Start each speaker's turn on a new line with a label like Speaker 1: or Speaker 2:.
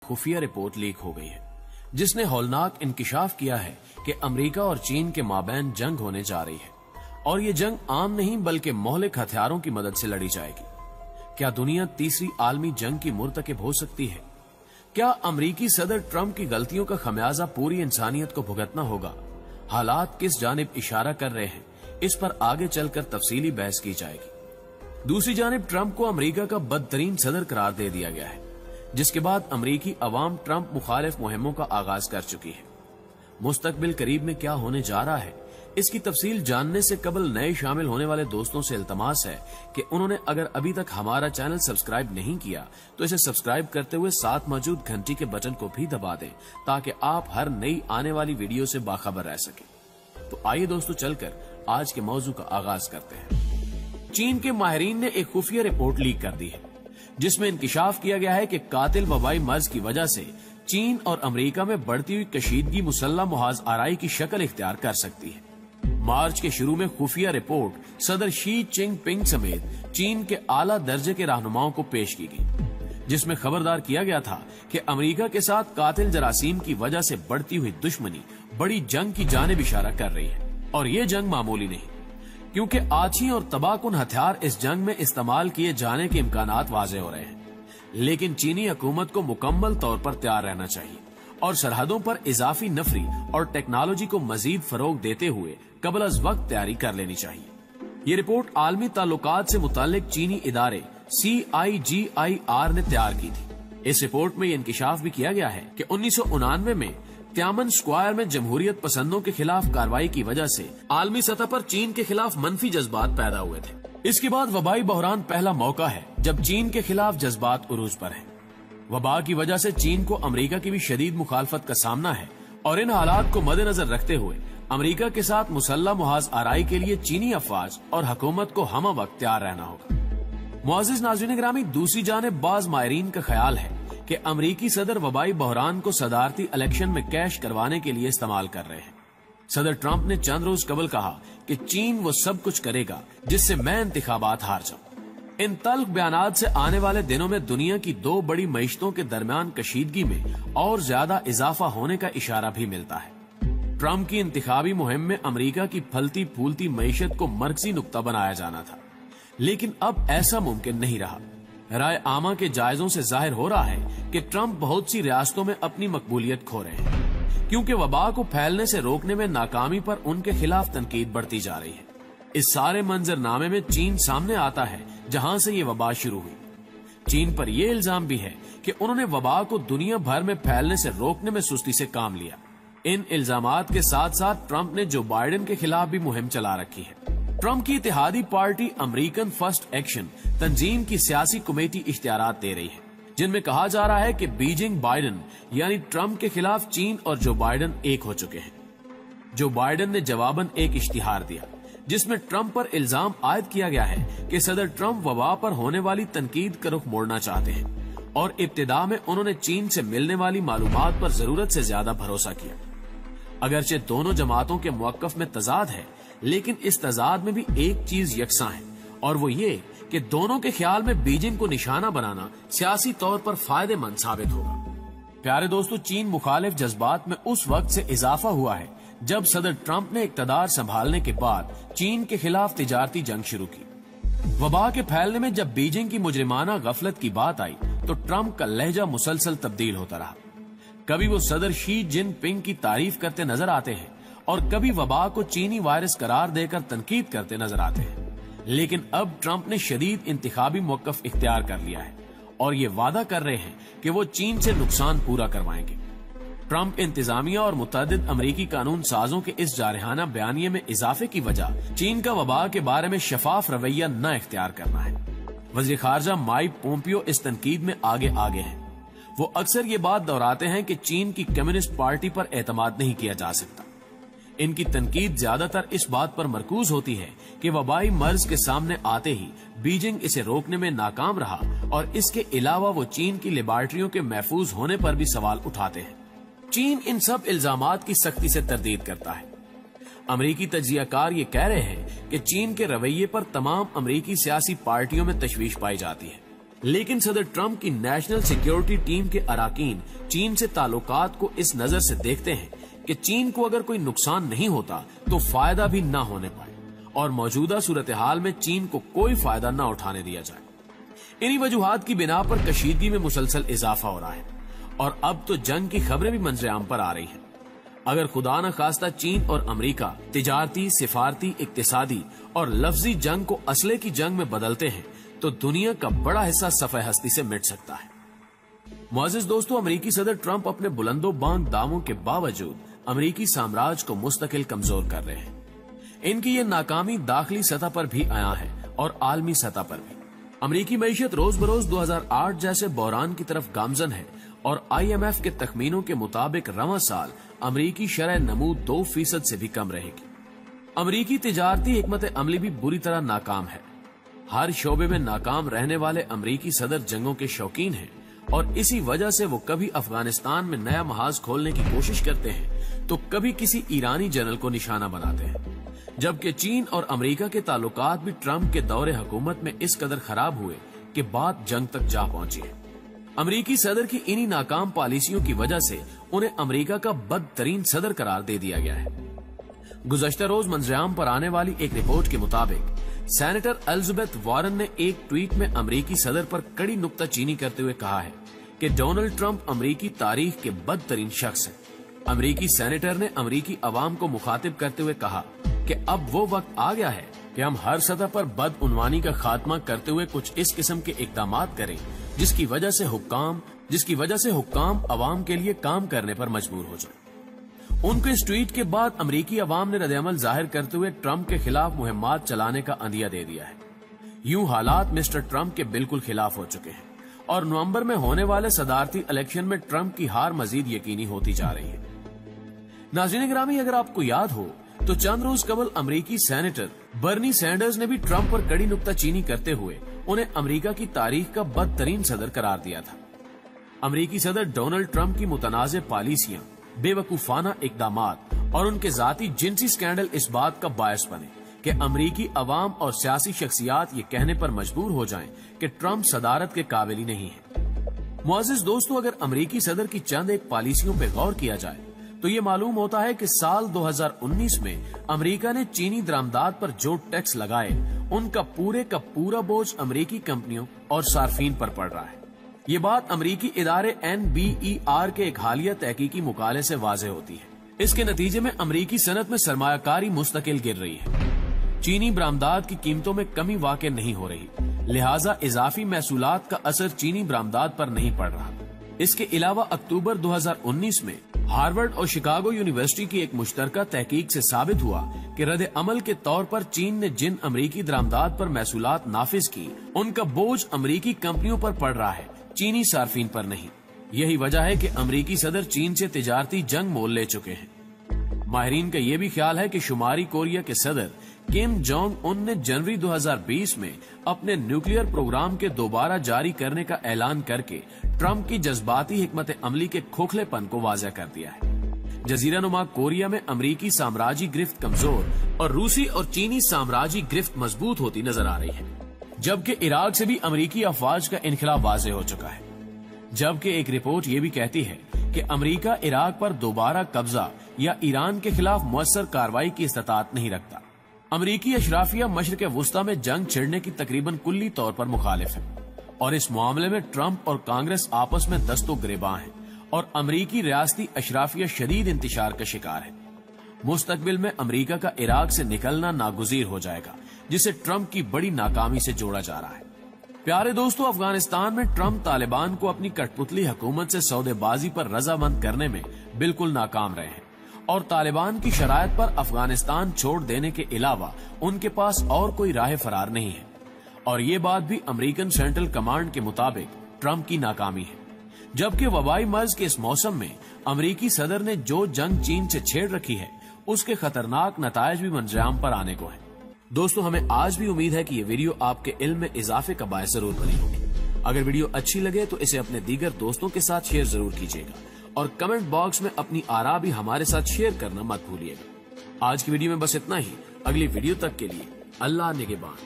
Speaker 1: खुफिया report leak हो गई है, जिसने हौलनाक इंकिशाफ किया है कि अमेरिका और चीन के माबैन जंग होने जा रही है और ये जंग आम नहीं बल्कि मौलिक हथियारों की मदद से लड़ी जाएगी। क्या दुनिया तीसरी आलमी जंग की मुर्तकिब हो सकती है? क्या अमेरिकी सदर ट्रंप की गलतियों का खमियाजा पूरी इंसानियत को भुगतना होगा? हालात किस जानिब इशारा कर रहे हैं, इस पर आगे चलकर तफसीली बहस की जाएगी। दूसरी जानिब ट्रंप को अमेरिका का बदतरीन सदर करार दे दिया गया है, जिसके बाद अमेरिकी अवाम ट्रंप मुखालिफ मुहिमों का आगाज कर चुकी है। मुस्तकबिल करीब में क्या होने जा रहा है, इसकी तफसील जानने से कबल नए शामिल होने वाले दोस्तों से इल्तमास है कि उन्होंने अगर अभी तक हमारा चैनल सब्सक्राइब नहीं किया तो इसे सब्सक्राइब करते हुए साथ मौजूद घंटी के बटन को भी दबा दें ताकि आप हर नई आने वाली वीडियो से बाखबर रह सकें। तो आइए दोस्तों, चलकर आज के मौजू का आगाज करते हैं। चीन के माहिरीन ने एक खुफिया रिपोर्ट लीक कर दी है, जिसमें इंकिशाफ किया गया है कि कातिल वबाई मर्ज की वजह से चीन और अमेरिका में बढ़ती हुई कशीदगी मुसल्लह मुहाज आराई की शक्ल इख्तियार कर सकती है। मार्च के शुरू में खुफिया रिपोर्ट सदर शी चिनपिंग समेत चीन के आला दर्जे के रहनुमाओं को पेश की गई, जिसमें खबरदार किया गया था कि अमेरिका के साथ कातिल जरासीम की वजह से बढ़ती हुई दुश्मनी बड़ी जंग की जानिब इशारा कर रही है और ये जंग मामूली नहीं, क्योंकि आछी और तबाहकुन हथियार इस जंग में इस्तेमाल किए जाने के इम्कानात वाज़े हो रहे हैं। लेकिन चीनी हुकूमत को मुकम्मल तौर पर तैयार रहना चाहिए और सरहदों पर इजाफी नफरी और टेक्नोलॉजी को मजीद फरोग देते हुए कबल अज वक्त तैयारी कर लेनी चाहिए। ये रिपोर्ट आलमी ताल्लुकात से मुतालिक चीनी इदारे CIGIR ने तैयार की थी। इस रिपोर्ट में ये इंकिशाफ भी किया गया है कि 1999 में त्यामन स्क्वायर में जमहूरियत पसंदों के खिलाफ कार्रवाई की वजह से आलमी सतह पर चीन के खिलाफ मनफी जज्बात पैदा हुए थे। इसके बाद वबाई बहरान पहला मौका है जब चीन के खिलाफ जज्बात उरूज पर है। वबा की वजह से चीन को अमेरिका की भी शदीद मुखालफत का सामना है और इन हालात को मद्देनजर रखते हुए अमेरिका के साथ मुसल्लह मुहाज आराई के लिए चीनी अफवाज और हुकूमत को हम वक्त तैयार रहना होगा। मुअज़्ज़िज़ नाज़रीन ग्रामी, दूसरी जानिब बाज माहिरीन का ख्याल है कि अमेरिकी सदर वबाई बहरान को सदारती इलेक्शन में कैश करवाने के लिए इस्तेमाल कर रहे हैं। सदर ट्रंप ने चंद रोज कबल कहा कि चीन वो सब कुछ करेगा जिससे मैं इंतखाबात हार जाऊं। इन तल्ख बयानात से आने वाले दिनों में दुनिया की दो बड़ी मईशतों के दरमियान कशीदगी में और ज्यादा इजाफा होने का इशारा भी मिलता है। ट्रंप की इंतखाबी मुहिम में अमेरिका की फलती फूलती मईशत को मरकजी नुक्ता बनाया जाना था, लेकिन अब ऐसा मुमकिन नहीं रहा। राय आमा के जायजों से जाहिर हो रहा है कि ट्रंप बहुत सी रियासतों में अपनी मकबूलियत खो रहे हैं, क्योंकि वबा को फैलने से रोकने में नाकामी पर उनके खिलाफ तनकीद बढ़ती जा रही है। इस सारे मंजरनामे में चीन सामने आता है, जहां से ये वबा शुरू हुई। चीन पर यह इल्जाम भी है कि उन्होंने वबा को दुनिया भर में फैलने से रोकने में सुस्ती से काम लिया। इन इल्जामात के साथ साथ ट्रंप ने जो बाइडेन के खिलाफ भी मुहिम चला रखी है। ट्रंप की इत्तेहादी पार्टी अमेरिकन फर्स्ट एक्शन तंजीम की सियासी कमेटी इश्तिहारात दे रही है, जिनमें कहा जा रहा है कि बीजिंग बाइडेन यानी ट्रंप के खिलाफ चीन और जो बाइडेन एक हो चुके हैं। जो बाइडेन ने जवाबन एक इश्तिहार दिया, जिसमें ट्रंप पर इल्जाम आयद किया गया है कि सदर ट्रंप वबा पर होने वाली तनकीद का रुख मोड़ना चाहते हैं और इब्तिदा में उन्होंने चीन से मिलने वाली मालूमात पर जरूरत से ज्यादा भरोसा किया। अगरचे दोनों जमातों के मौक़िफ़ में तजाद है, लेकिन इस तजाद में भी एक चीज यकसां है और वो ये कि दोनों के ख्याल में बीजिंग को निशाना बनाना सियासी तौर पर फायदेमंद साबित होगा। प्यारे दोस्तों, चीन मुखालिफ जज्बात में उस वक्त से इजाफा हुआ है जब सदर ट्रंप ने इक़्तिदार संभालने के बाद चीन के खिलाफ तिजारती जंग शुरू की। वबा के फैलने में जब बीजिंग की मुजरिमाना गफलत की बात आई तो ट्रंप का लहजा मुसलसल तब्दील होता रहा। कभी वो सदर शी जिनपिंग की तारीफ करते नजर आते हैं और कभी वबा को चीनी वायरस करार देकर तनकीद करते नजर आते हैं। लेकिन अब ट्रंप ने शदीद इंतखाबी मौक़िफ़ इख्तियार कर लिया है और ये वादा कर रहे हैं कि वो चीन से नुकसान पूरा करवाएंगे। ट्रंप इंतजामिया और मुतअद्दिद अमरीकी कानून साजों के इस जारहाना बयानिए में इजाफे की वजह चीन का वबा के बारे में शफाफ रवैया न इख्तियार करना है। वज़ीर ख़ारजा माइक पोम्पियो इस तनकीद में आगे हैं। वो अक्सर ये बात दोहराते हैं कि चीन की कम्युनिस्ट पार्टी पर एतमाद नहीं किया जा सकता। इनकी तनकीद ज्यादातर इस बात पर मरकूज होती है कि वबाई मर्ज के सामने आते ही बीजिंग इसे रोकने में नाकाम रहा और इसके अलावा वो चीन की लेबॉर्ट्रियों के महफूज होने पर भी सवाल उठाते हैं। चीन इन सब इल्जामात की सख्ती से तरदीद करता है। अमरीकी तज्जियाकार ये कह रहे हैं कि चीन के रवैये पर तमाम अमरीकी सियासी पार्टियों में तशवीश पाई जाती है, लेकिन सदर ट्रंप की नेशनल सिक्योरिटी टीम के अराकीन चीन से ताल्लुकात को इस नजर से देखते हैं कि चीन को अगर कोई नुकसान नहीं होता तो फायदा भी न होने पाए और मौजूदा सूरत हाल में चीन को कोई फायदा न उठाने दिया जाए। इन्हीं वजूहात की बिना पर कशीदगी में मुसलसल इजाफा हो रहा है और अब तो जंग की खबरें भी मंजरेआम पर आ रही हैं। अगर खुदा न खास्ता चीन और अमेरिका तिजारती, सिफारती, इक्तिसादी और लफ्जी जंग को असले की जंग में बदलते हैं तो दुनिया का बड़ा हिस्सा सफ़े हस्ती से मिट सकता है। मुअज़्ज़िज़ दोस्तों, अमेरिकी सदर ट्रंप अपने बुलंदो बांग दावों के बावजूद अमेरिकी साम्राज्य को मुस्तकिल कमजोर कर रहे हैं। इनकी ये नाकामी दाखिली सतह पर भी आया है और आलमी सतह पर भी। अमेरिकी मईशत रोज बरोज 2008 जैसे बहरान की तरफ गामजन है और IMF के तखमीनों के मुताबिक रवां साल अमेरिकी शरह नमू 2% से भी कम रहेगी। अमेरिकी तिजारती हिकमत अमली भी बुरी तरह नाकाम है। हर शोबे में नाकाम रहने वाले अमेरिकी सदर जंगों के शौकीन हैं और इसी वजह से वो कभी अफगानिस्तान में नया महाज खोलने की कोशिश करते हैं तो कभी किसी ईरानी जनरल को निशाना बनाते हैं। जबकि चीन और अमेरिका के ताल्लुकात भी ट्रंप के दौरे हुकूमत में इस कदर खराब हुए कि बात जंग तक जा पहुंची है। अमेरिकी सदर की इन्हीं नाकाम पॉलिसियों की वजह से उन्हें अमेरिका का बदतरीन सदर करार दे दिया गया है। गुज़श्ता रोज मंजरेआम पर आने वाली एक रिपोर्ट के मुताबिक सेनेटर एलिजाबेथ वारन ने एक ट्वीट में अमेरिकी सदर पर कड़ी नुक्ताचीनी करते हुए कहा है कि डोनाल्ड ट्रंप अमेरिकी तारीख के बदतरीन शख्स है। अमेरिकी सेनेटर ने अमेरिकी अवाम को मुखातिब करते हुए कहा कि अब वो वक्त आ गया है कि हम हर सतह पर बदउनवानी का खात्मा करते हुए कुछ इस किस्म के इकदामात करें जिसकी वजह से हुक्काम अवाम के लिए काम करने पर मजबूर हो जाए। उनके इस ट्वीट के बाद अमेरिकी अवाम ने रद्द-ए-अमल जाहिर करते हुए ट्रंप के खिलाफ मुहिम्मात चलाने का अंदिया दे दिया है। यूं हालात मिस्टर ट्रंप के बिल्कुल खिलाफ हो चुके हैं और नवंबर में होने वाले सदारती इलेक्शन में ट्रंप की हार मजीद यकीनी होती जा रही है। नाज़रीन गिरामी, अगर आपको याद हो तो चंद रोज कबल अमेरिकी सेनेटर बर्नी सैंडर्स ने भी ट्रंप पर कड़ी नुक्ताचीनी करते हुए उन्हें अमेरिका की तारीख का बदतरीन सदर करार दिया था। अमेरिकी सदर डोनाल्ड ट्रंप की मुतनाज़े पॉलिसियां, बेवकूफाना इकदामात और उनके जाती जिनसी स्कैंडल इस बात का बायस बने कि अमेरिकी अवाम और सियासी शख्सियात ये कहने पर मजबूर हो जाएं कि ट्रंप सदारत के काबिल ही नहीं है। मुअज़्ज़िज़ दोस्तों, अगर अमेरिकी सदर की चंद एक पॉलिसियों पे गौर किया जाए तो ये मालूम होता है कि साल 2019 में अमेरिका ने चीनी दरामदात पर जो टैक्स लगाए उनका पूरे का पूरा बोझ अमेरिकी कंपनियों और सार्फिन पर पड़ रहा है। ये बात अमेरिकी इदारे NBER के एक हालिया तहकीकी मुकाले से वाज़ेह होती है। इसके नतीजे में अमेरिकी सनत में सरमायाकारी मुस्तकिल गिर रही है। चीनी बरामदात की कीमतों में कमी वाक़ई नहीं हो रही, लिहाजा इजाफी महसूलात का असर चीनी बरामदात पर नहीं पड़ रहा। इसके अलावा अक्टूबर 2019 में हार्वर्ड और शिकागो यूनिवर्सिटी की एक मुश्तरका तहकीक से साबित हुआ कि रद्द-ए-अमल के तौर पर चीन ने जिन अमेरिकी दरामदात पर महसूलात नाफिज की उनका बोझ अमेरिकी कंपनियों पर पड़ रहा है, चीनी सार्फिन पर नहीं। यही वजह है कि अमेरिकी सदर चीन से तिजारती जंग मोल ले चुके हैं। माहिरीन का ये भी ख्याल है कि शुमारी कोरिया के सदर किम जोंग उन ने जनवरी 2020 में अपने न्यूक्लियर प्रोग्राम के दोबारा जारी करने का ऐलान करके ट्रंप की जज्बाती हिकमत अमली के खोखलेपन को वाज़ेह कर दिया है। जजीरा नुमा कोरिया में अमेरिकी साम्राज्य गिरफ्त कमजोर और रूसी और चीनी साम्राज्य गिरफ्त मजबूत होती नजर आ रही है, जबकि इराक से भी अमेरिकी अफवाज का इनखिला वाज़ेह हो चुका है। जबकि एक रिपोर्ट ये भी कहती है कि अमेरिका इराक पर दोबारा कब्जा या ईरान के खिलाफ मुअस्सर कार्रवाई की इस्तात नहीं रखता। अमेरिकी अशराफिया मशरिक़ वुस्ता में जंग छिड़ने की तकरीबन कुल्ली तौर पर मुखालिफ है और इस मामले में ट्रंप और कांग्रेस आपस में दस्तो गिरेबां हैं और अमेरिकी रियासती अशराफिया शदीद इंतशार का शिकार है। मुस्तकबिल में अमेरिका का इराक से निकलना नागुज़ीर हो जाएगा, जिसे ट्रंप की बड़ी नाकामी से जोड़ा जा रहा है। प्यारे दोस्तों, अफगानिस्तान में ट्रंप तालिबान को अपनी कठपुतली हुकूमत से सौदेबाजी पर रजामंद करने में बिल्कुल नाकाम रहे हैं और तालिबान की शरायत पर अफगानिस्तान छोड़ देने के अलावा उनके पास और कोई राह फरार नहीं है। और ये बात भी अमेरिकन सेंट्रल कमांड के मुताबिक ट्रंप की नाकामी है। जबकि वबाई मर्ज के इस मौसम में अमेरिकी सदर ने जो जंग चीन से छेड़ रखी है उसके खतरनाक नतायज भी मंजरेआम पर आने को है। दोस्तों, हमें आज भी उम्मीद है कि ये वीडियो आपके इल्म में इजाफे का बायस जरूर बनी होगी। अगर वीडियो अच्छी लगे तो इसे अपने दीगर दोस्तों के साथ शेयर जरूर कीजिएगा और कमेंट बॉक्स में अपनी आरा भी हमारे साथ शेयर करना मत भूलिएगा। आज की वीडियो में बस इतना ही। अगली वीडियो तक के लिए अल्लाह निगहबान।